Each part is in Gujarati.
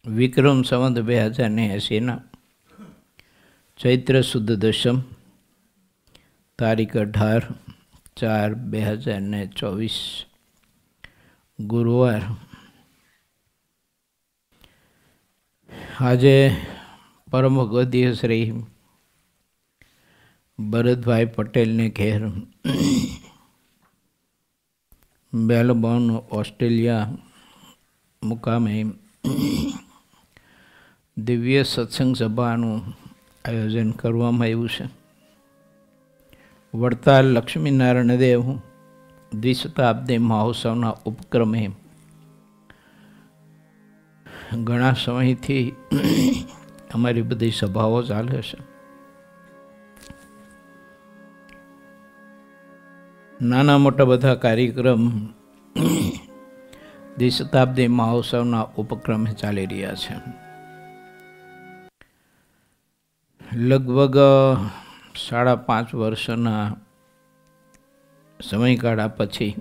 વિક્રમ સંવત 2080 ચૈત્ર સુદ દશમ તારીખ 18/4/2024 ગુરુવાર. આજે પરમ ભગવદીય શ્રી ભરતભાઈ પટેલને ઘેર મેલબોર્ન ઓસ્ટ્રેલિયા મુકામે દિવ્ય સત્સંગ સભાનું આયોજન કરવામાં આવ્યું છે. વડતાલ લક્ષ્મીનારાયણ દેવ દ્વિશતાબ્દી મહોત્સવના ઉપક્રમે ઘણા સમયથી અમારી બધી સભાઓ ચાલે છે. નાના મોટા બધા કાર્યક્રમ દ્વિશતાબ્દી મહોત્સવના ઉપક્રમે ચાલી રહ્યા છે. લગભગ 5.5 વર્ષના સમયગાળા પછી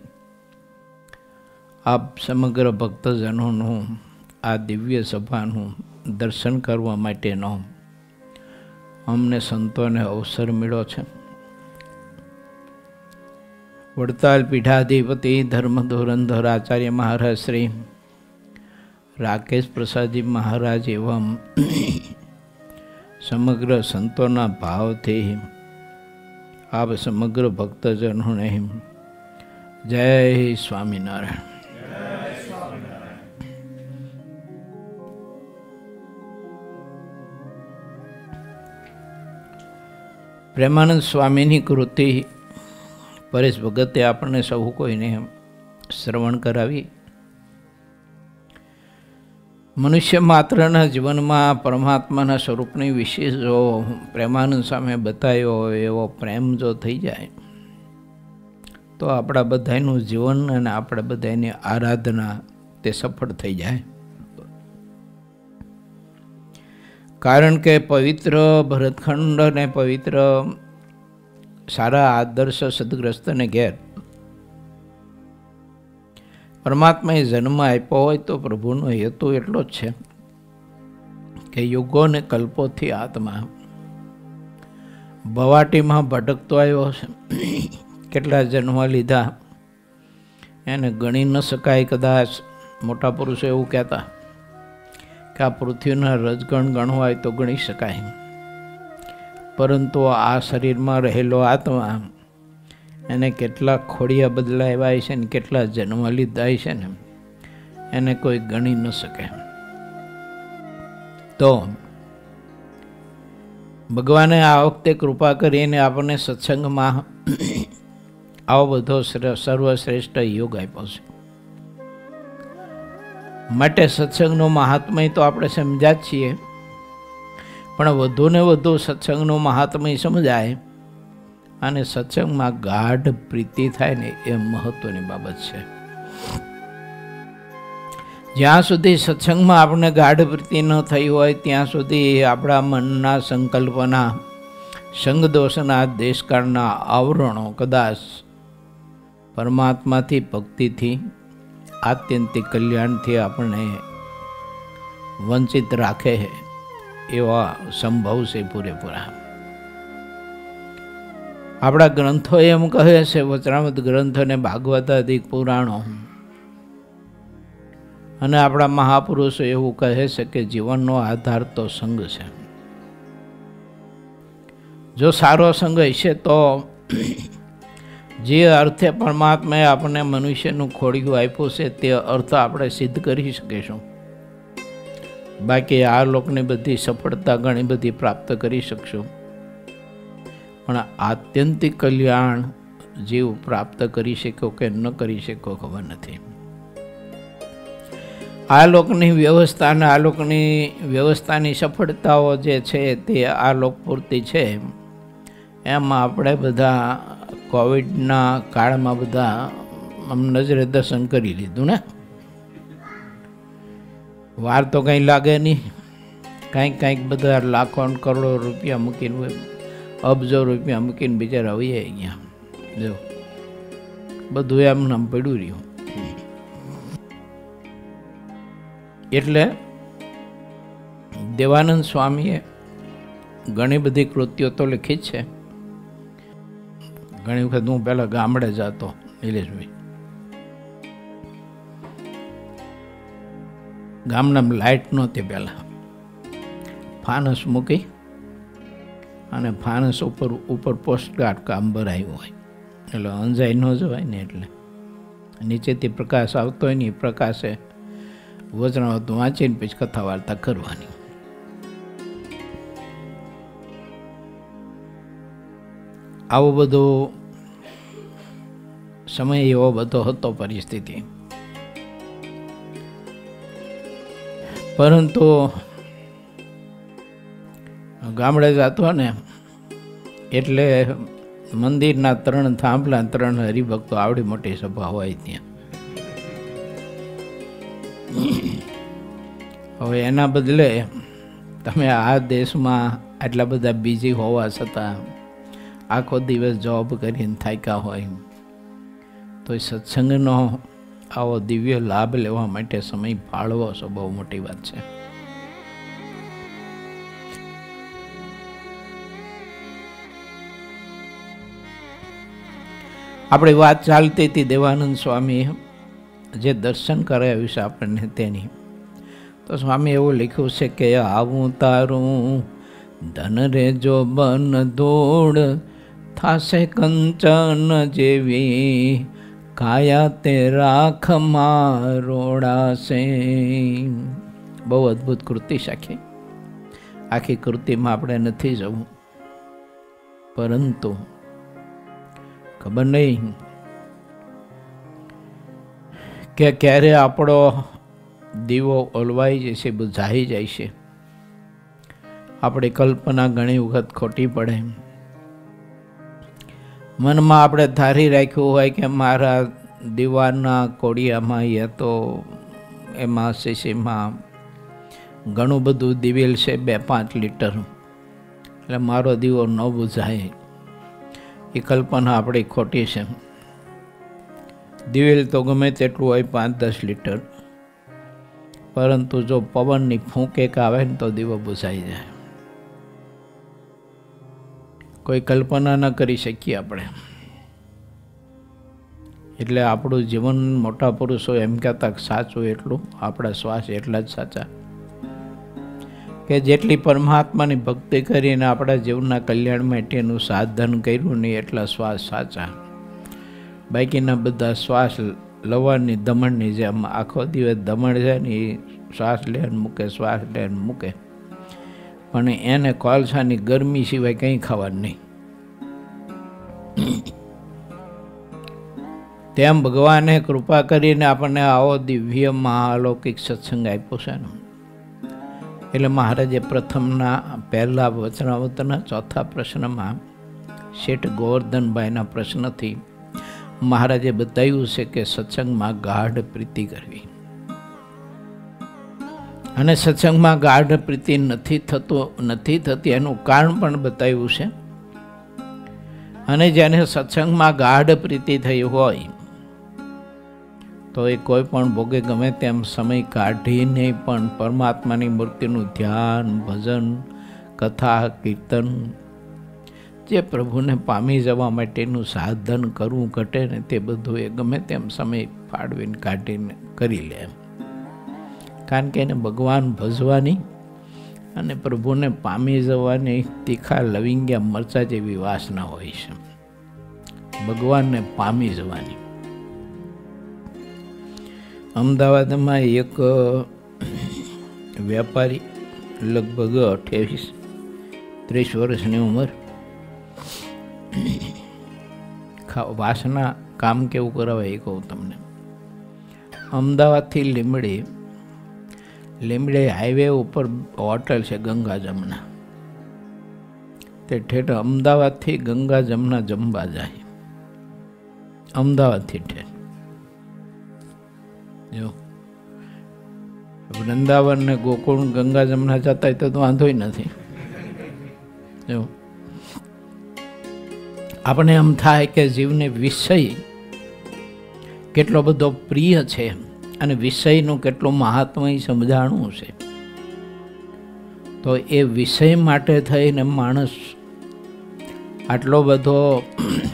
આપ સમગ્ર ભક્તજનોનું આ દિવ્ય સભાનું દર્શન કરવા માટેનો અમને સંતોને અવસર મળ્યો છે. વડતાલ પીઠાધિપતિ ધર્મ ધોરણધર આચાર્ય મહારાજ શ્રી રાકેશ પ્રસાદજી મહારાજ એવં સમગ્ર સંતોના ભાવથી આપ સમગ્ર ભક્તજનોને જય સ્વામિનારાયણ. પ્રેમાનંદ સ્વામીની કૃતિ પરેશ ભગતે આપણને સૌ કોઈને શ્રવણ કરાવી. મનુષ્ય માત્રના જીવનમાં પરમાત્માના સ્વરૂપની વિશે જો પ્રેમાનંદ સામે બતાવ્યો હોય એવો પ્રેમ જો થઈ જાય તો આપણા બધાનું જીવન અને આપણા બધાની આરાધના તે સફળ થઈ જાય. કારણ કે પવિત્ર ભરતખંડ અને પવિત્ર સારા આદર્શ સદગ્રસ્તને ઘેર પરમાત્માએ જન્મ આપ્યો હોય તો પ્રભુનો હેતુ એટલો જ છે કે યુગો ને કલ્પોથી આત્મા ભવાટીમાં ભટકતો આવ્યો છે. કેટલા જન્મ લીધા એને ગણી ન શકાય. કદાચ મોટા પુરુષો એવું કહેતા કે આ પૃથ્વીના રજગણ ગણવા હોય તો ગણી શકાય, પરંતુ આ શરીરમાં રહેલો આત્મા એને કેટલા ખોડિયા બદલાવ્યા છે ને કેટલા જન્મ લીધા છે ને એને કોઈ ગણી ન શકે. તો ભગવાને આ વખતે કૃપા કરીને આપણને સત્સંગમાં આવો બધો સર્વશ્રેષ્ઠ યોગ આપ્યો છે. માટે સત્સંગનો મહાત્મય તો આપણે સમજ્યા જ છીએ, પણ વધુ ને વધુ સત્સંગનું મહાત્મય સમજાય અને સત્સંગમાં ગાઢ પ્રીતિ થાય ને એ મહત્વની બાબત છે. જ્યાં સુધી સત્સંગમાં આપણને ગાઢ પ્રીતિ ન થઈ હોય ત્યાં સુધી આપણા મનના સંકલ્પના સંગદોષના દેશકાળના આવરણો કદાચ પરમાત્માથી ભક્તિથી આત્યંતિક કલ્યાણથી આપણને વંચિત રાખે એવા સંભવ છે પૂરેપૂરા. આપણા ગ્રંથો એમ કહે છે, વચનામૃત ગ્રંથ અને ભાગવતાદિક પુરાણો અને આપણા મહાપુરુષો એવું કહે છે કે જીવનનો આધાર તો સંગ છે. જો સારો સંગ હશે તો જે અર્થે પરમાત્માએ આપણને મનુષ્યનું ખોડિયું આપ્યું છે તે અર્થ આપણે સિદ્ધ કરી શકીશું. બાકી આ લોકની બધી સફળતા ઘણી બધી પ્રાપ્ત કરી શકશું, પણ આત્યંતિક કલ્યાણ જીવ પ્રાપ્ત કરી શક્યો કે ન કરી શક્યો ખબર નથી. આ લોકની વ્યવસ્થા અને આ લોકની વ્યવસ્થાની સફળતાઓ જે છે તે આ લોક પૂરતી છે. એમાં આપણે બધા કોવિડના કાળમાં બધા નજરે દર્શન કરી લીધું ને. વાર તો કંઈ લાગે નહીં. કાંઈક બધા લાખો કરોડો રૂપિયા મૂકીને અબજો રૂપિયા મૂકીને બિચારા આવી ગયા. જો બધું એમ નામ પડ્યું રહ્યું. એટલે દેવાનંદ સ્વામીએ ઘણી બધી કૃતિઓ તો લીખી જ છે. ઘણી વખત હું પહેલાં ગામડે જતો, નિલેશભાઈ, ગામડામાં લાઇટ નહોતી પહેલાં, ફાનસ મૂકી અને ફાનસ ઉપર પોસ્ટકાર્ડ કામ ભરાયું હોય એટલે અંજાઈ ન જવાય ને, એટલે નીચેથી પ્રકાશ આવતો હોય ને એ પ્રકાશે વચનાવતું વાંચીને પછી કથા વાર્તા કરવાની. આવો બધો સમય એવો બધો હતો, પરિસ્થિતિ. પરંતુ ગામડે જતો ને એટલે મંદિરના 3 થાંભલા, 3 હરિભક્તો, આવડી મોટી સભા હોય ત્યાં. હવે એના બદલે તમે આ દેશમાં આટલા બધા બીજી હોવા છતાં આખો દિવસ જોબ કરીને થાક્યા હોય તો સત્સંગનો આવો દિવ્ય લાભ લેવા માટે સમય ફાળવો છો બહુ મોટી વાત છે. આપણી વાત ચાલતી હતી દેવાનંદ સ્વામી જે દર્શન કરાવ્યું છે આપણને તેની. તો સ્વામી એવું લખ્યું છે કે આવું તારું ધન રે જો બન દોડ, થાશે કંચન જેવી કાયા તે રાખ મારોડાશે. બહુ અદ્ભુત કૃતિ છે. આખી કૃતિમાં આપણે નથી જવું, પરંતુ ખબર નહીં કે ક્યારે આપણો દીવો ઓલવાઈ જશે, બુઝાઈ જાય છે. આપણી કલ્પના ઘણી વખત ખોટી પડે. મનમાં આપણે ધારી રાખ્યું હોય કે મારા દીવાના કોડિયામાં યા તો એમાં શીશીમાં ઘણું બધું દિવેલ છે, 2-5 લીટર, એટલે મારો દીવો ન બુઝાય. એ કલ્પના આપણી ખોટી છે. દિવેલ તો ગમે તેટલું હોય, 5-10 લીટર, પરંતુ જો પવનની ફૂંક એક આવે ને તો દીવો બુઝાઈ જાય. કોઈ કલ્પના ન કરી શકીએ આપણે. એટલે આપણું જીવન, મોટા પુરુષો એમ કહેતા સાચું એટલું, આપણા શ્વાસ એટલા જ સાચા. કે જેટલી પરમાત્માની ભક્તિ કરીને આપણા જીવનના કલ્યાણ માટેનું સાધન કર્યું ને એટલા શ્વાસ સાચા. બાકીના બધા શ્વાસ લવારની દમણની જેમ આખો દિવસ દમણ છે ને એ શ્વાસ લે મૂકે, શ્વાસ લે મૂકે, પણ એને કોલસાની ગરમી સિવાય કંઈ ખાવાનું નહીં. તેમ ભગવાને કૃપા કરીને આપણને આવો દિવ્ય મહાલૌકિક સત્સંગ આપ્યો છે ને. એટલે મહારાજે પ્રથમના પહેલા વચનાવતના 4થા પ્રશ્નમાં શેઠ ગોવર્ધનભાઈના પ્રશ્નથી મહારાજે બતાવ્યું છે કે સત્સંગમાં ગાઢ પ્રીતિ કરવી. અને સત્સંગમાં ગાઢ પ્રીતિ નથી થતી એનું કારણ પણ બતાવ્યું છે. અને જેને સત્સંગમાં ગાઢ પ્રીતિ થઈ હોય તો એ કોઈ પણ ભોગે ગમે તેમ સમય કાઢીને પણ પરમાત્માની મૂર્તિનું ધ્યાન, ભજન, કથા, કીર્તન, જે પ્રભુને પામી જવા માટેનું સાધન કરવું ઘટે ને તે બધું એ ગમે તેમ સમય ફાળવીને કાઢીને કરી લે. કારણ કે એને ભગવાન ભજવાની અને પ્રભુને પામી જવાની તીખા લવિંગ્યા મરચા જેવી વાસના હોય છે, ભગવાનને પામી જવાની. અમદાવાદમાં એક વેપારી, લગભગ 28-30 વર્ષની ઉંમર, વાસના કામ કેવું કરાવે એ કહું તમને. અમદાવાદથી લીમડે હાઈવે ઉપર હોટલ છે ગંગા જમના. તે ઠેઠ અમદાવાદથી ગંગા જમના જમવા જાય, અમદાવાદથી ઠેઠ. જો વૃંદાવન ને ગોકુળ ગંગા જમના જતા હોય તો વાંધોય નથી. જો આપણે એમ થાય કે જીવને વિષય કેટલો બધો પ્રિય છે અને વિષયનું કેટલું મહાત્મય સમજાણું છે. તો એ વિષય માટે થઈને માણસ આટલો બધો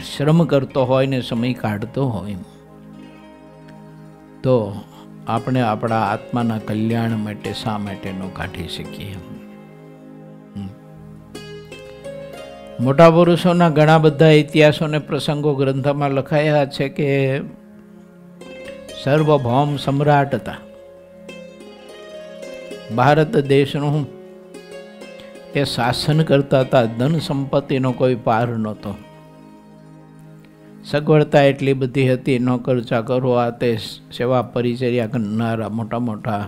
શ્રમ કરતો હોય ને સમય કાઢતો હોય, તો આપણે આપણા આત્માના કલ્યાણ માટે શા માટે ન કાઢી શકીએ? મોટા પુરુષોના ઘણા બધા ઇતિહાસો અને પ્રસંગો ગ્રંથમાં લખાયા છે કે સર્વભૌમ સમ્રાટ હતા. ભારત દેશનું એ શાસન કરતા હતા. ધન સંપત્તિનો કોઈ પાર નહોતો. સગવડતા એટલી બધી હતી. નોકર ચાકરો આ તે સેવા પરિચર્યા કરનારા મોટા મોટા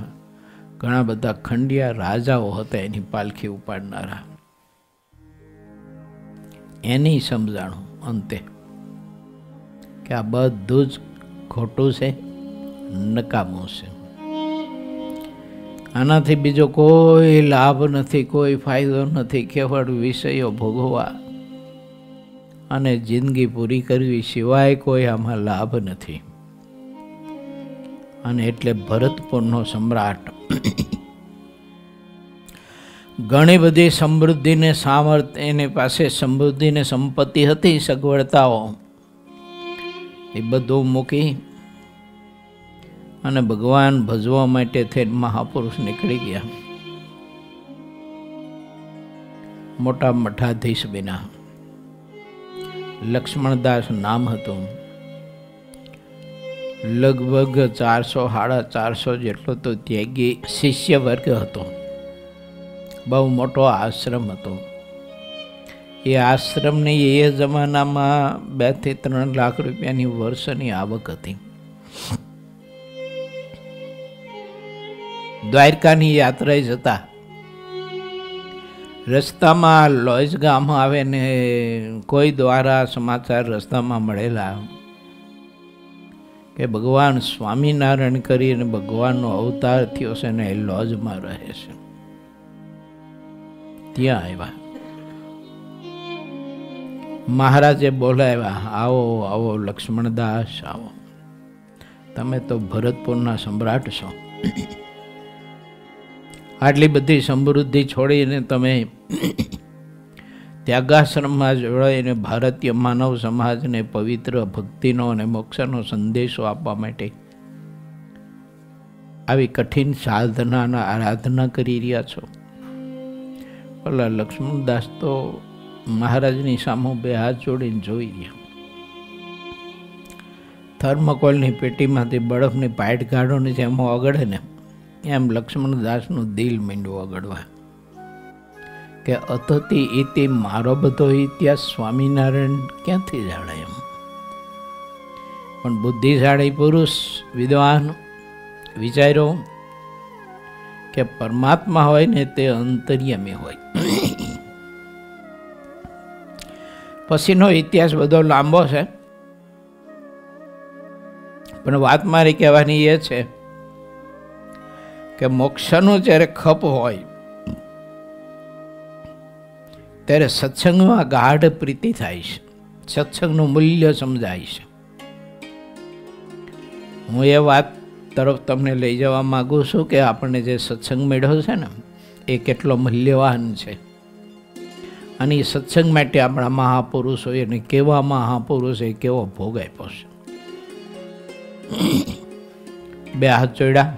ઘણા બધા ખંડિયા રાજાઓ હતા, એની પાલખી ઉપાડનારા. એની સમજાણું અંતે કે આ બધું જ ખોટું છે, નકામું છે. આનાથી બીજો કોઈ લાભ નથી, કોઈ ફાયદો નથી. કેવળ વિષયો ભોગવવા અને જિંદગી પૂરી કરવી સિવાય કોઈ આમાં લાભ નથી. અને એટલે ભરતપુરનો સમ્રાટ ઘણી બધી સમૃદ્ધિને સામર્થ્ય, એની પાસે સમૃદ્ધિને સંપત્તિ હતી, સગવડતાઓ, એ બધું મૂકી અને ભગવાન ભજવા માટે થઈને મહાપુરુષ નીકળી ગયા. મોટા મઠાધીશ બન્યા. લક્ષ્મણદાસ નામ હતું. લગભગ 400-450 જેટલો તો ત્યાગી શિષ્ય વર્ગ હતો. બહુ મોટો આશ્રમ હતો. એ આશ્રમની એ જમાનામાં 2 થી 3 લાખ રૂપિયાની વર્ષની આવક હતી. દ્વારકાની યાત્રાએ જતા રસ્તામાં લોજ ગામ આવે ને કોઈ દ્વારા સમાચાર રસ્તામાં મળેલા કે ભગવાન સ્વામિનારાયણ કરીને ભગવાનનો અવતાર થયો છે ને એ લોજમાં રહે છે. ત્યાં આવ્યા. મહારાજે બોલાવ્યા, આવો આવો લક્ષ્મણદાસ આવો, તમે તો ભરતપુરના સમ્રાટ છો. આટલી બધી સમૃદ્ધિ છોડીને તમે ત્યાગાશ્રમમાં જોડાઈને ભારતીય માનવ સમાજને પવિત્ર ભક્તિનો અને મોક્ષનો સંદેશો આપવા માટે આવી કઠિન સાધનાના આરાધના કરી રહ્યા છો. પેલા લક્ષ્મણદાસ તો મહારાજની સામે 2 હાથ જોડીને જોઈ રહ્યા. થર્મકોલની પેટીમાંથી બરફની પાઇટ કાઢો ને જેમ ઓગળે ને એમ લક્ષ્મણદાસનું દિલ મીંડું ઓગળવા કે અતતિ ઇતિ, મારો બધો ઇતિહાસ સ્વામિનારાયણ ક્યાંથી જાણે એમ. પણ બુદ્ધિશાળી પુરુષ વિદ્વાન વિચાર્યો કે પરમાત્મા હોય ને તે અંતર્યામી હોય. પછીનો ઇતિહાસ બધો લાંબો છે, પણ વાત મારી કહેવાની એ છે કે મોક્ષનો જ્યારે ખપ હોય ત્યારે સત્સંગમાં ગાઢ પ્રીતિ થાય છે, સત્સંગનું મૂલ્ય સમજાય છે. હું એ વાત તરફ તમને લઈ જવા માગું છું કે આપણને જે સત્સંગ મળ્યો છે ને એ કેટલો મૂલ્યવાન છે. અને એ સત્સંગ માટે આપણા મહાપુરુષોએ અને કેવા મહાપુરુષે કેવો ભોગ આપ્યો છે. 2 હાથ જોડ્યા,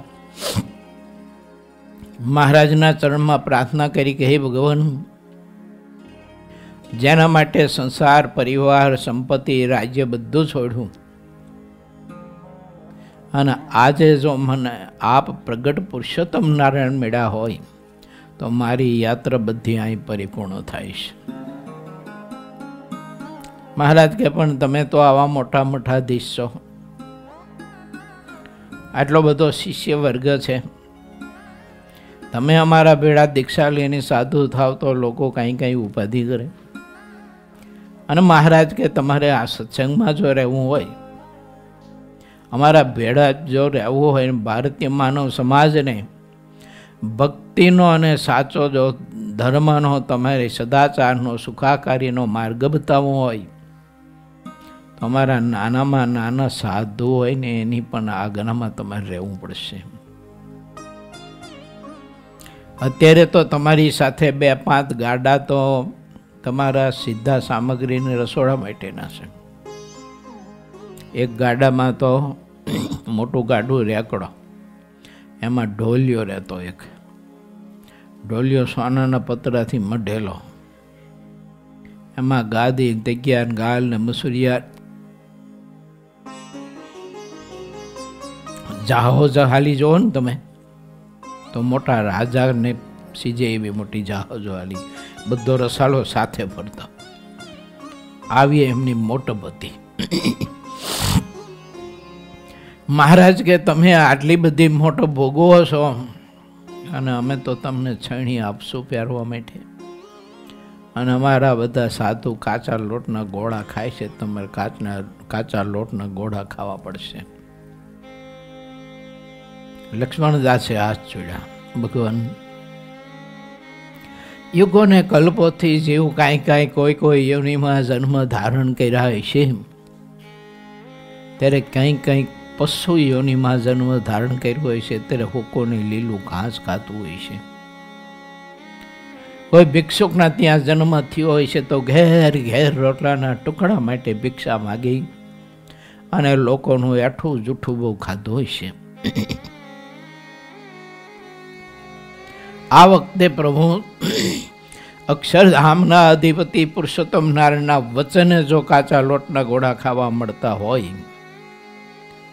મહારાજના ચરણમાં પ્રાર્થના કરી કે હે ભગવાન, જેના માટે સંસાર, પરિવાર, સંપત્તિ, રાજ્ય બધું છોડ્યું અને આજે જો મને આપ પ્રગટ પુરુષોત્તમ નારાયણ મળ્યા હોય તો મારી યાત્રા બધી અહીં પરિપૂર્ણ થાય છે. મહારાજ કે પણ તમે તો આવા મોટા મઠાધીશ છો, આટલો બધો શિષ્ય વર્ગ છે, તમે અમારા ભેળા દીક્ષા લઈને સાધુ થાવ તો લોકો કંઈ ઉપાધિ કરે. અને મહારાજ કે તમારે આ સત્સંગમાં જો રહેવું હોય, અમારા ભેળા જો રહેવું હોય, ભારતીય માનવ સમાજને ભક્તિનો અને સાચો જો ધર્મનો, તમારે સદાચારનો, સુખાકારીનો માર્ગ બતાવવો હોય તો અમારા નાનામાં નાના સાધુ હોય ને એની પણ આજ્ઞામાં તમારે રહેવું પડશે. અત્યારે તો તમારી સાથે 2-5 ગાડા તો તમારા સીધા સામગ્રીને રસોડા માટેના છે. એક ગાડામાં તો મોટું ગાડું રેકડો, એમાં ઢોલિયો રહેતો. એક ઢોલિયો સોનાના પતરાથી મઢેલો, એમાં ગાદી, તકિયા, ગાલ ને મસુરિયા, જહાજ હાલી જોવો ને તમે તો મોટા રાજાને સીજે એવી મોટી જહાજો હાલી, બધો રસાલો સાથે ફરતા. આવી એમની મોટપ હતી. મહારાજ કે તમે આટલી બધી મોટો ભોગવો છો અને અમે તો તમને છણી આપશું પહેરવા માટે, અને અમારા બધા સાધુ કાચા લોટના ગોળા ખાય છે, તમારે કાચા લોટના ગોળા ખાવા પડશે. લક્ષ્મણદાસે હાથ જોડ્યા. ભગવાન, યુગોને કલ્પોથી જેવું કાંઈ કોઈ યોનિમાં જન્મ ધારણ કર્યા હોય છે, ત્યારે કંઈક પશુ યોનિમાં જન્મ ધારણ કર્યો હોય છે, ત્યારે હુકોની લીલું ઘાસ ખાતું હોય છે. કોઈ ભિક્ષુકના ત્યાં જન્મ થયો હોય છે તો ઘેર ઘેર રોટલાના ટુકડા માટે ભિક્ષા માગી અને લોકોનું એઠું જૂઠું બહુ ખાધું હોય છે. આ વખતે પ્રભુ અક્ષરધામના અધિપતિ પુરુષોત્તમ નારાયણના વચને જો કાચા લોટના ગોળા ખાવા મળતા હોય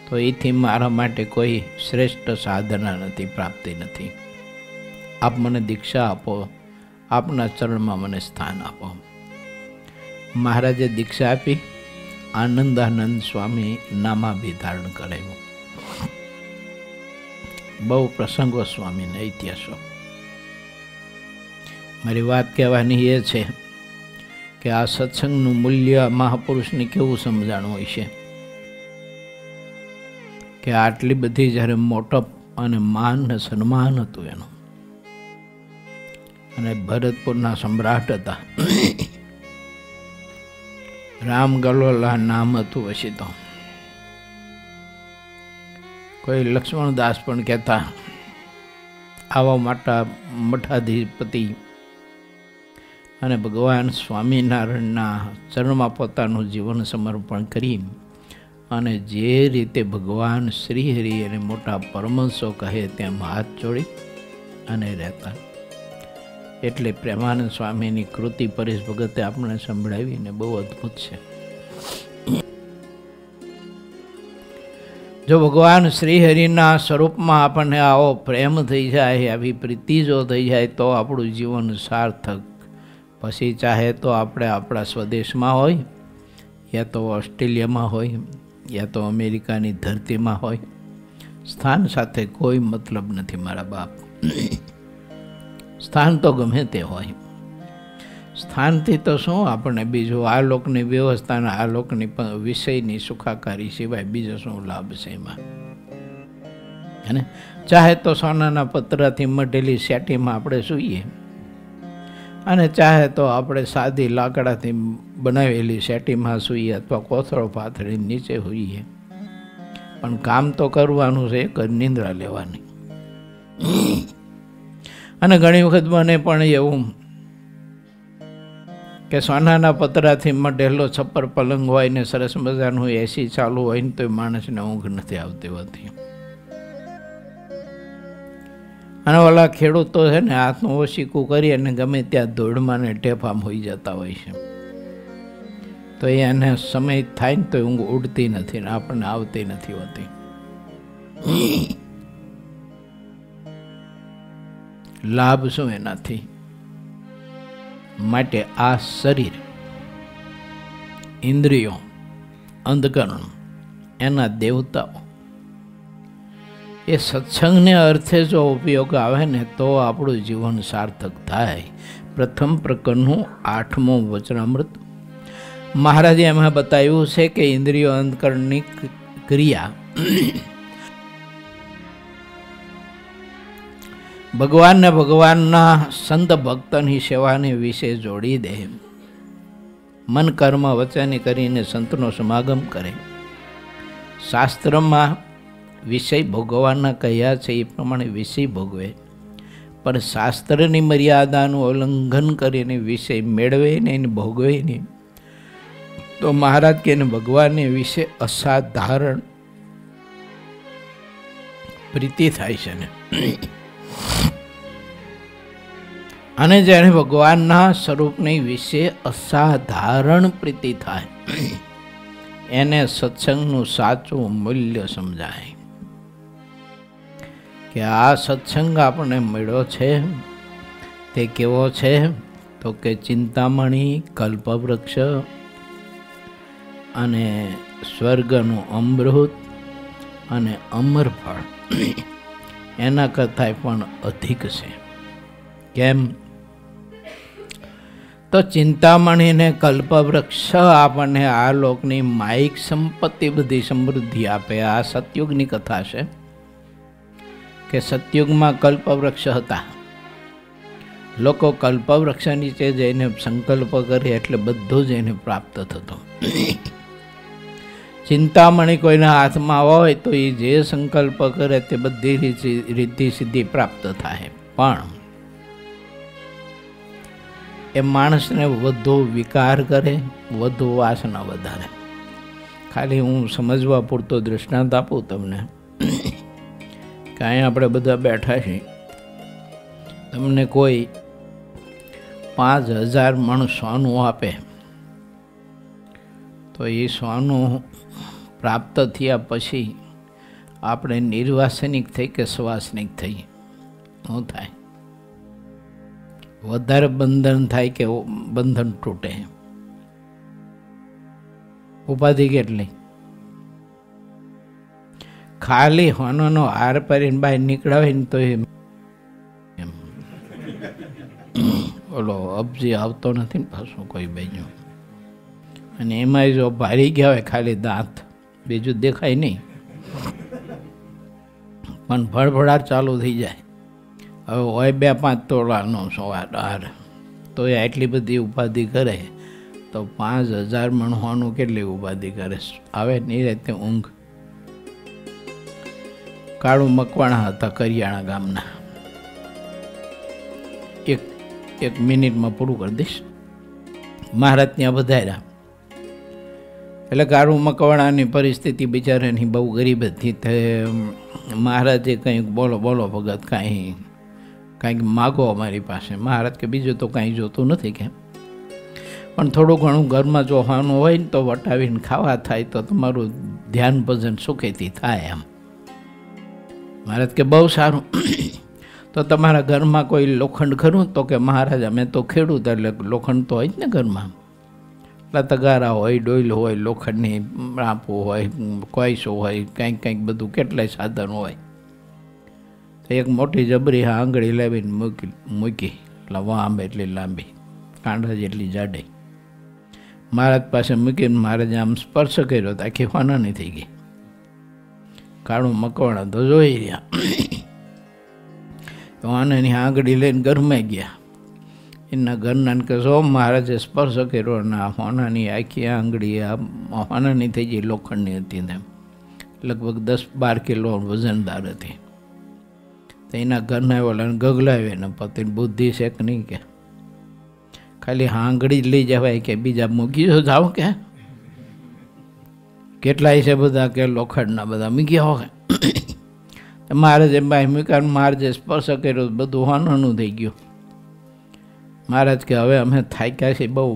તો એથી મારા માટે કોઈ શ્રેષ્ઠ સાધના નથી, પ્રાપ્તિ નથી. આપ મને દીક્ષા આપો, આપના ચરણમાં મને સ્થાન આપો. મહારાજે દીક્ષા આપી. આનંદાનંદ સ્વામી નામાભિ ધારણ કરાવ્યું. બહુ પ્રસંગો સ્વામીના ઇતિહાસો. મારી વાત કહેવાની એ છે કે આ સત્સંગનું મૂલ્ય મહાપુરુષને કેવું સમજાણું હોય છે કે આટલી બધી જ્યારે મોટપ અને માન ને સન્માન હતું એનું. અને ભરતપુરના સમ્રાટ હતા, રામ ગલોલા નામ હતું. પછી તો કોઈ લક્ષ્મણદાસ પણ કહેતા, આવા મોટા મઠાધિપતિ અને ભગવાન સ્વામિનારાયણના ચરણમાં પોતાનું જીવન સમર્પણ કરી અને જે રીતે ભગવાન શ્રીહરિ અને મોટા પરમહંસો કહે તેમ હાથ જોડી અને રહેતા. એટલે પ્રેમાનંદ સ્વામીની કૃતિ પરેશ ભગતે આપણે સંભળાવીને બહુ અદ્ભુત છે. જો ભગવાન શ્રીહરિના સ્વરૂપમાં આપણને આવો પ્રેમ થઈ જાય, આવી પ્રીતિ જો થઈ જાય તો આપણું જીવન સાર્થક. પછી ચાહે તો આપણે આપણા સ્વદેશમાં હોય, યા તો ઓસ્ટ્રેલિયામાં હોય, યા તો અમેરિકાની ધરતીમાં હોય, સ્થાન સાથે કોઈ મતલબ નથી મારા બાપ. સ્થાન તો ગમે તે હોય, સ્થાનથી તો શું આપણને બીજું આ લોકની વ્યવસ્થાના આ લોકની વિષયની સુખાકારી સિવાય બીજો શું લાભ છે એમાં? અને ચાહે તો સોનાના પતરાથી મઢેલી સેટીમાં આપણે સૂઈએ, અને ચાહે તો આપણે સાદી લાકડાથી બનાવેલી સેટીમાં સૂઈએ અથવા કોથળો પાથરી નીચે સૂઈએ, પણ કામ તો કરવાનું છે, એક જ નિંદ્રા લેવાની. અને ઘણી વખત મને પણ એવું કે સોનાના પતરાથી મઢેલો છપ્પર પલંગ હોય ને સરસ મજાનું એસી ચાલુ હોય ને તો માણસને ઊંઘ નથી આવતી હોતી. અને ઓલા ખેડૂતો છે ને હાથનું ઓશીકું કરી અને ગમે ત્યાં ધોળમાં ને ટેફામ હોઈ જતા હોય છે, તો એને સમય થાય ને તો ઊંઘ ઉડતી નથી ને આપણને આવતી નથી હોતી. લાભ શું એનાથી? માટે આ શરીર, ઇન્દ્રિયો, અંધકરણ, એના દેવતાઓ એ સત્સંગને અર્થે જો ઉપયોગ આવે ને તો આપણું જીવન સાર્થક થાય. પ્રથમ પ્રકરણનું 8મું વચનામૃત મહારાજે એમાં બતાવ્યું છે કે ઇન્દ્રિયો અંતકરણની ક્રિયા ભગવાનને ભગવાનના સંત ભક્તની સેવાને વિશે જોડી દે, મન કર્મ વચન કરીને સંતનો સમાગમ કરે, શાસ્ત્રમાં વિષય ભોગવવાના કહ્યા છે એ પ્રમાણે વિષય ભોગવે, પણ શાસ્ત્રની મર્યાદાનું ઉલ્લંઘન કરીને વિષય મેળવે ને એને ભોગવે નહીં તો મહારાજ કે ભગવાનને વિશે અસાધારણ પ્રીતિ થાય છે ને. અને જેને ભગવાનના સ્વરૂપની વિશે અસાધારણ પ્રીતિ થાય એને સત્સંગનું સાચું મૂલ્ય સમજાય કે આ સત્સંગ આપણને મળ્યો છે તે કેવો છે તો કે ચિંતામણી, કલ્પવૃક્ષ અને સ્વર્ગનું અમૃત અને અમરફળ એના કરતાં પણ અધિક છે. કેમ તો ચિંતામણીને કલ્પવૃક્ષ આપણને આ લોકની માયિક સંપત્તિ બધી સમૃદ્ધિ આપે. આ સતયુગની કથા છે કે સતયુગમાં કલ્પવૃક્ષ હતા. લોકો કલ્પવૃક્ષ નીચે જઈને સંકલ્પ કરે એટલે બધું જ એને પ્રાપ્ત થતું. ચિંતામણી કોઈના હાથમાં હોય તો એ જે સંકલ્પ કરે તે બધી રીતિ સિદ્ધિ પ્રાપ્ત થાય. પણ એ માણસને વધુ વિકાર કરે, વધુ વાસના વધારે. ખાલી હું સમજવા પૂરતો દૃષ્ટાંત આપું તમને કે અહીંયા આપણે બધા બેઠા છીએ, તમને કોઈ 5,000 મણ સોનું આપે તો એ સોનું પ્રાપ્ત થયા પછી આપણે નિર્વાસનિક થઈ કે સ્વાસનિક થઈ? શું થાય? વધારે બંધન થાય કે બંધન તૂટે? ઉપાધિ કેટલી? ખાલી હોનોનો હાર પહેરીને બહાર નીકળાવે ને તો ઓલો અબજી આવતો નથી ને પાછું કોઈ બાજુ. અને એમાં જો ભારી ગયા હોય ખાલી દાંત, બીજું દેખાય નહીં, પણ ભડભડાટ ચાલુ થઈ જાય. હવે હોય 2-5 તોલાનો હાર તો એ આટલી બધી ઉપાધિ કરે તો 5,000 મણ હોનું કેટલી ઉપાધિ કરે? આવે નહીં રહેતે ઊંઘ. કાળું મકવાણા હતા કરિયાણા ગામના. એક મિનિટમાં પૂરું કરી દઈશ. મહારાજ ત્યાં વધાર્યા એટલે કાળું મકવાણાની પરિસ્થિતિ બિચારાની બહુ ગરીબ હતી. તે મહારાજે કંઈક બોલો ભગત, કાંઈક માગો અમારી પાસે. મહારાજ કે બીજું તો કાંઈ જોતું નથી કે, પણ થોડું ઘણું ઘરમાં જો હોવાનું હોય ને તો વટાવીને ખાવા થાય તો તમારું ધ્યાન ભજન સુખેથી થાય એમ. મહારાજ કે બહુ સારું. તો તમારા ઘરમાં કોઈ લોખંડ ખરું? તો કે મહારાજ અમે તો ખેડૂત એટલે લોખંડ તો હોય જ ને ઘરમાં. એટલે તગારા હોય, ડોઈલ હોય, લોખંડની રાંપો હોય, કોઈસો હોય, કંઈક બધું કેટલાય સાધનો હોય. તો એક મોટી જબરી આંગળી લાવીને મૂકી એટલે વાંબ એટલી લાંબી, કાંડા જેટલી જાડી. મહારાજ પાસે મૂકીને મહારાજે આમ સ્પર્શ કર્યો તો આખી હોનાની થઈ ગઈ. કાળું મકવાણા તો જોઈ રહ્યા. હોનાની આંગળી લઈને ઘરમાં ગયા. એના ઘરનાને કહે જો મહારાજે સ્પર્શ કર્યો અને આ હોનાની આખી આંગળી આ હોનાની થઈ ગઈ, લોખંડની હતી ને લગભગ 10-12 કિલો વજનદાર હતી. તો એના ઘરના વાળાને ગગલાવે ને પતિની બુદ્ધિ છે કે નહીં કે ખાલી આંગળી જ લઈ જવાય કે બીજા મૂકી જાઓ કે કેટલાય છે બધા કે લોખંડના બધા મૂકી આવો કે. મહારાજે ભાઈ મૂક્યા, મહારાજે સ્પર્શ કર્યો બધું હોનાનું થઈ ગયું. મહારાજ કે હવે અમે થાક્યા છીએ, બહુ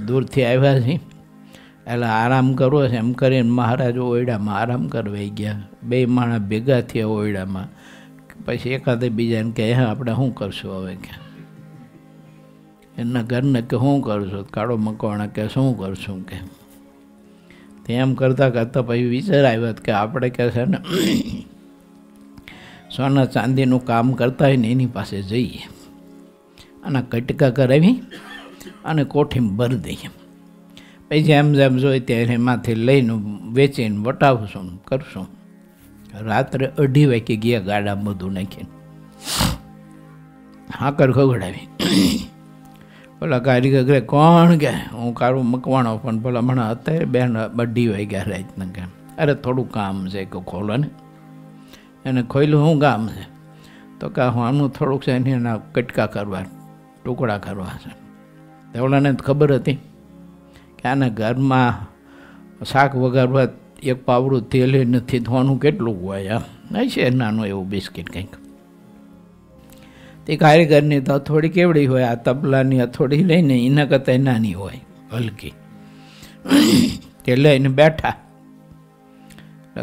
દૂરથી આવ્યા છીએ એટલે આરામ કરવો છે. એમ કરીને મહારાજ ઓયડામાં આરામ કરવા ગયા. 2 માણસ ભેગા થયા ઓયડામાં. પછી એકાદે બીજાને કહે આપણે શું કરશું હવે કે. એના ઘરને કે શું કરશું? કાળો મકવાણા કે શું કરશું કે. એમ કરતાં કરતાં પછી વિચાર આવ્યો કે આપણે કહે છે ને સોના ચાંદીનું કામ કરતા હોય ને એની પાસે જઈએ, આના કટકા કરાવી અને કોઠીમાં ભરી દઈએ. પછી જેમ જોઈએ ત્યારે એમાંથી લઈને વેચીને વટાવશું કરશું. રાત્રે 2:30 વાગે ગયા ગાડામાં બધું નાખીને હાકર ખવડાવી. પેલા કારીગર કહે કોણ કે હું કાળું મકવાણો, પણ પેલા મને અત્યારે 2:30 વાગ્યા રાતના કે અરે થોડું કામ છે કે ખોલો ને. એને ખોલ્યું શું કામ છે? તો કે આનું થોડુંક છે એના કટકા કરવા, ટુકડા કરવા છે. ઓલાને ખબર હતી કે આના ઘરમાં શાક વગાડવા એક પાવડું તેલ નથી, ધોવાનું કેટલું હોય, આમ છે નાનું એવું બિસ્કિટ કંઈક. તે કારીગરની તો હથોડી કેવડી હોય, આ તબલાની હથોડી લઈને એના કરતાં નાની હોય, હલકી. તે લઈને બેઠા.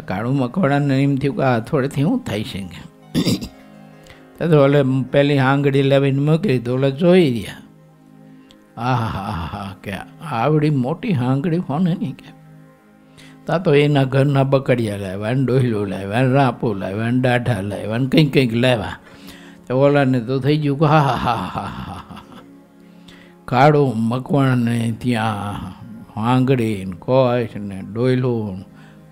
કાળું મકવાણાને એમ થયું કે આ હથોડીથી શું થાય છે કે તો ઓલે પેલી આંગળી લાવીને મૂકી તો ઓલે જોઈ રહ્યા. હા કે આવડી મોટી આંગળી હોને નહીં કે. તા તો એના ઘરના બકડિયા લાવ્યા ને ડોયલું લાવ્યા ને રાપું લાવ્યા ને દાઢા લાવ્યા ને કંઈક કંઈક લાવ્યા. તો ઓલાને તો થઈ ગયું કે હા કાળું મકવાણને ત્યાં આંગળી ને કોશ ને ડોયલું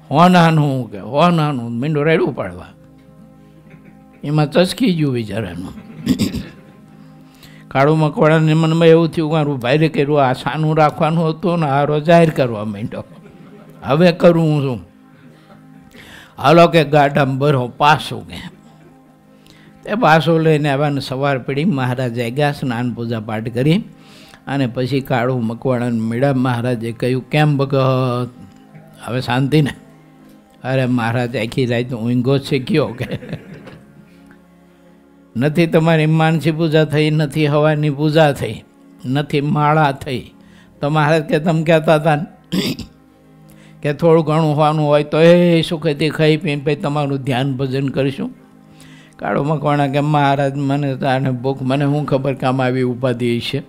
હોનાનું કે હોનાનું મીંડો રેડું પાડવા. એમાં ચસકી ગયું બિચારાનું. કાળું મકવાણાને મનમાં એવું થયું મારું ભાઈ કર્યું આ સાનું રાખવાનું હતું ને હારો જાહેર કરવા માંડ્યો. હવે કરું છું, હાલો કે ગાડામાં ભરો પાછું કે. તે પાછું લઈને આવ્યા. સવાર પડી મહારાજે ગયા, સ્નાન પૂજા પાઠ કરી અને પછી કાળું મકવાણાને મેળા. મહારાજે કહ્યું કેમ ભગત હવે શાંતિ ને? અરે મહારાજ આખી રાત ઊંઘો છે કયો કે નથી તમારી માનસી પૂજા થઈ, નથી હવાની પૂજા થઈ, નથી માળા થઈ. તો મહારાજ કે તમે કહેતા હતા કે થોડું ઘણું હોવાનું હોય તો એ સુખેથી ખાઈ પીને પછી તમારું ધ્યાન ભજન કરીશું. કાળો મકવાણા કે મહારાજ મને આને ભૂખ, મને શું ખબર કે આમાં આવી ઉપાધિ છે.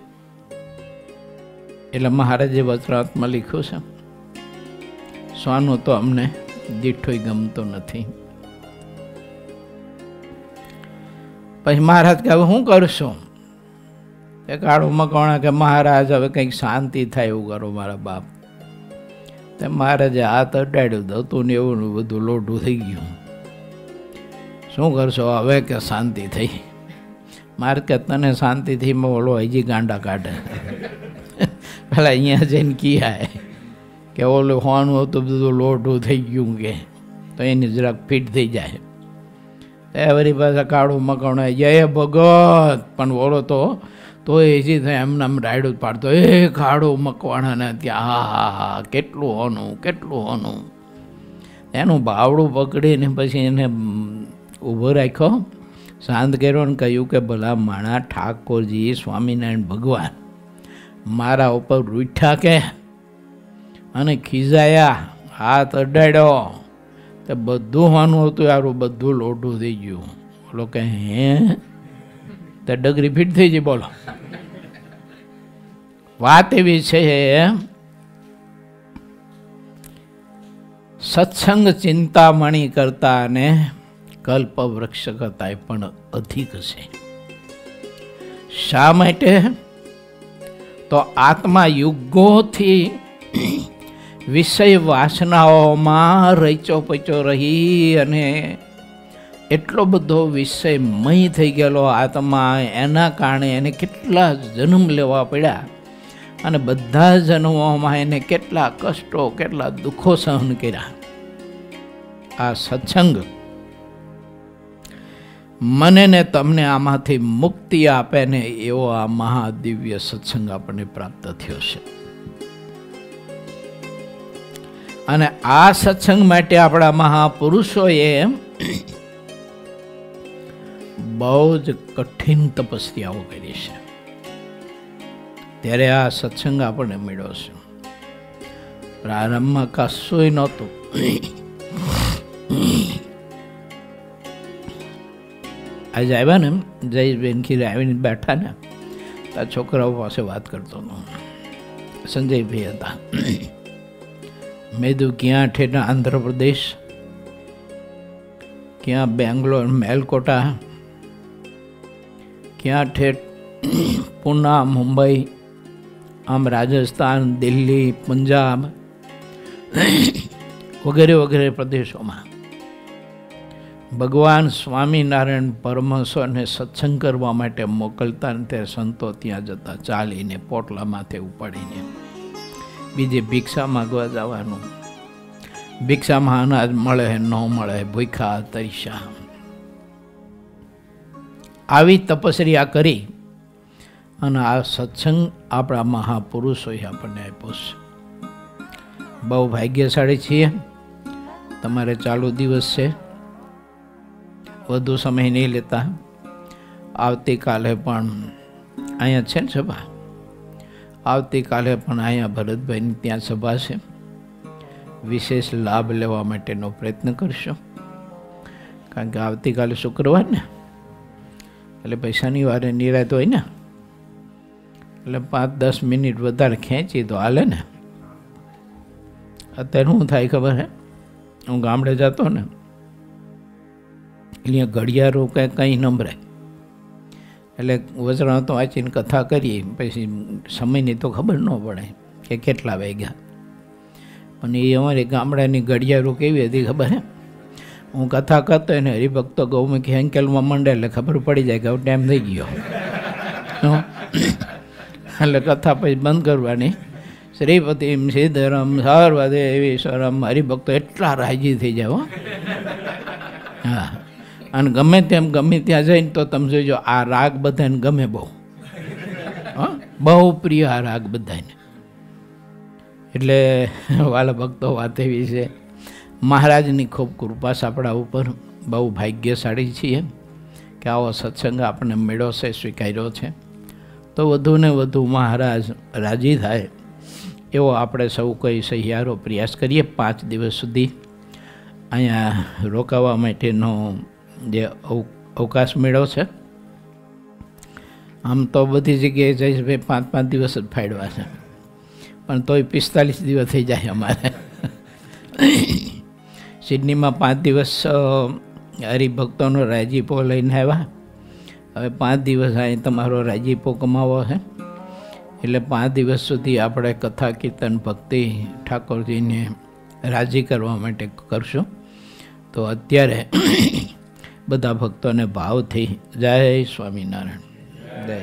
એટલે મહારાજે વચરાતમાં લખ્યું છે સોનું તો અમને દીઠોય ગમતો નથી. પછી મહારાજ કે હવે શું કરશો? એ કાળો મકવાણા કે મહારાજ હવે કંઈક શાંતિ થાય એવું કરો મારા બાપ. તે મહારાજે હાથ અડાડ્યું હતું ને એવું બધું લોઢું થઈ ગયું. શું કરશો હવે કે શાંતિ થઈ? મારે કે તને શાંતિથી ઓલો હજી ગાંડા કાઢે. પેલા અહીંયા જઈને કિયા કે ઓલું હોવાનું હતું બધું લોઢું થઈ ગયું કે તો એની જરાક ફીટ થઈ જાય. એ વળી પાછા કાળું મકવાણું જય ભગત પણ ઓલો તો હજી થાય એમને આમ રાયડું જ પાડતો. એ કાળું મકવાણાને ત્યાં હા કેટલું હોનું કેટલું હોનું. એનું બાવડું પકડીને પછી એને ઊભો રાખ્યો, શાંત કર્યો ને કહ્યું કે ભલા માણા ઠાકોરજી સ્વામિનારાયણ ભગવાન મારા ઉપર રૂઠ્યા કે અને ખીજાયા, હાથ અડાડ્યો તે બધું હોવાનું હતું યારું બધું લોઢું થઈ ગયું. બોલો કે હે તે ડગરી ફીટ થઈ ગઈ. બોલો વાત એવી છે સત્સંગ ચિંતામણી કરતા અને કલ્પ વૃક્ષ કરતા પણ અધિક છે. શા માટે? તો આત્મા યુગોથી વિષય વાસનાઓમાં રચો પચો રહી અને એટલો બધો વિષયમય થઈ ગયેલો આત્મા. એના કારણે એને કેટલા જન્મ લેવા પડ્યા અને બધા જન્મોમાં એને કેટલા કષ્ટો કેટલા દુઃખો સહન કર્યા. આ સત્સંગ મને ને તમને આમાંથી મુક્તિ આપે ને એવો આ મહાદિવ્ય સત્સંગ આપણને પ્રાપ્ત થયો છે. અને આ સત્સંગ માટે આપણા મહાપુરુષોએ બહુ જ કઠિન તપસ્યાઓ કરી છે. ત્યારે આ સત્સંગ આપણને મળ્યો છે. પ્રારંભમાં કશુંય નહોતું. આજે આવ્યા ને જયેશબેન ખીરે આવીને બેઠા ને તો છોકરાઓ પાસે વાત કરતો હતો. સંજયભાઈ હતા. મેં કીધું ક્યાં ઠેઠ આંધ્રપ્રદેશ, ક્યાં બેંગ્લોર મેલકોટા, ક્યાં ઠેઠ પૂના મુંબઈ, આમ રાજસ્થાન દિલ્હી પંજાબ વગેરે વગેરે પ્રદેશોમાં ભગવાન સ્વામિનારાયણ પરમહંસોને સત્સંગ કરવા માટે મોકલતા ને ત્યારે સંતો ત્યાં જતા ચાલીને પોટલા માથે ઉપાડીને. બીજે ભિક્ષા માગવા જવાનું. ભિક્ષામાં અનાજ મળે ન મળે, ભૂખ્યા તરીસા. આવી તપસ્યા કરી અને આ સત્સંગ આપણા મહાપુરુષોએ આપણને આપ્યો છે. બહુ ભાગ્યશાળી છીએ. તમારે ચાલુ દિવસ છે, વધુ સમય નહીં લેતા. આવતીકાલે પણ અહીંયા છે ને સભા, આવતીકાલે પણ અહીંયા ભરતભાઈની ત્યાં સભા છે. વિશેષ લાભ લેવા માટેનો પ્રયત્ન કરશો, કારણ કે આવતીકાલે શુક્રવાર ને, એટલે પછી શનિવારે નિરાત હોય ને, એટલે 5-10 મિનિટ વધારે ખેંચી તો હાલે ને. અત્યારે શું થાય ખબર હે, હું ગામડે જતો ને, અહીંયા ઘડિયાળો કંઈ નંબરે, એટલે વજરાતો વાંચીને કથા કરીએ, પછી સમયની તો ખબર ન પડે કે કેટલા વાગ્યા. પણ એ અમારી ગામડાની ઘડિયાળો કેવી હતી ખબર હે, હું કથા કરતો હોય ને હરિભક્તો ગૌમુખી અંકેલમાં મંડે એટલે ખબર પડી જાય કે હવે ટાઈમ થઈ ગયો. એટલે કથા પછી બંધ કરવાની. શ્રીપતિમ સિદ્ધરમ સર્વદેવીશ્વરમ, હરિભક્તો એટલા રાજી થઈ જાય હો. હા, અને ગમે તેમ ગમે ત્યાં જઈને તો તમે જોજો આ રાગ બધાને ગમે બહુ. હા, બહુ પ્રિય આ રાગ બધાને. એટલે વાલા ભક્તો વાત એવી છે, મહારાજની ખૂબ કૃપા છે આપણા ઉપર. બહુ ભાગ્યશાળી છીએ કે આવો સત્સંગ આપણને મળ્યો છે, સ્વીકાર્યો છે. તો વધુને વધુ મહારાજ રાજી થાય એવો આપણે સૌ કોઈ સહિયારો પ્રયાસ કરીએ. 5 દિવસ સુધી અહીંયા રોકાવા માટેનો જે અવકાશ મળ્યો છે. આમ તો બધી જગ્યાએ જઈશ ભાઈ 5-5 દિવસ જ ફાળવા છે, પણ તોય 45 દિવસ થઈ જાય અમારે. સિડનીમાં 5 દિવસ હરિભક્તોનો રાજીપો લઈને આવ્યા. હવે 5 દિવસ અહીં તમારો રાજીપો કમાવો છે, એટલે 5 દિવસ સુધી આપણે કથા કીર્તન ભક્તિ ઠાકોરજીને રાજી કરવા માટે કરશું. તો અત્યારે બધા ભક્તોને ભાવથી જય સ્વામિનારાયણ. જય